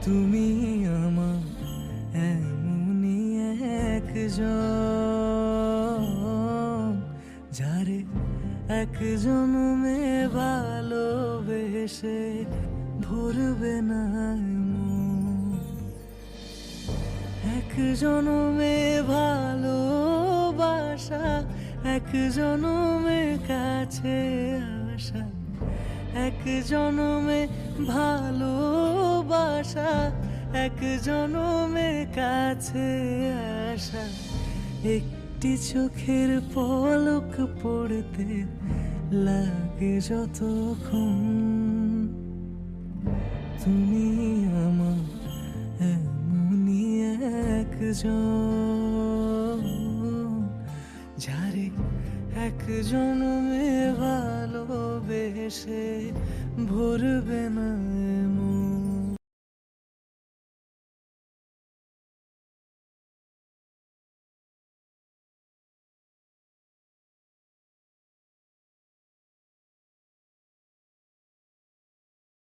তুমি আমার এমনই একজন, যারে এক জনমে ভালোবেসে ভরবে না মন। এক জনমে ভালোবাসা, এক জনমে কাছে আসা, এক জনমে ভালোবাসা, এক জনমে কাছে আসা। একটি চোখের পলক পড়তে লাগে যতক্ষণ, তুমি আমার এমনই একজন, যারে এক জনমে ভালোবেসে ভরবে না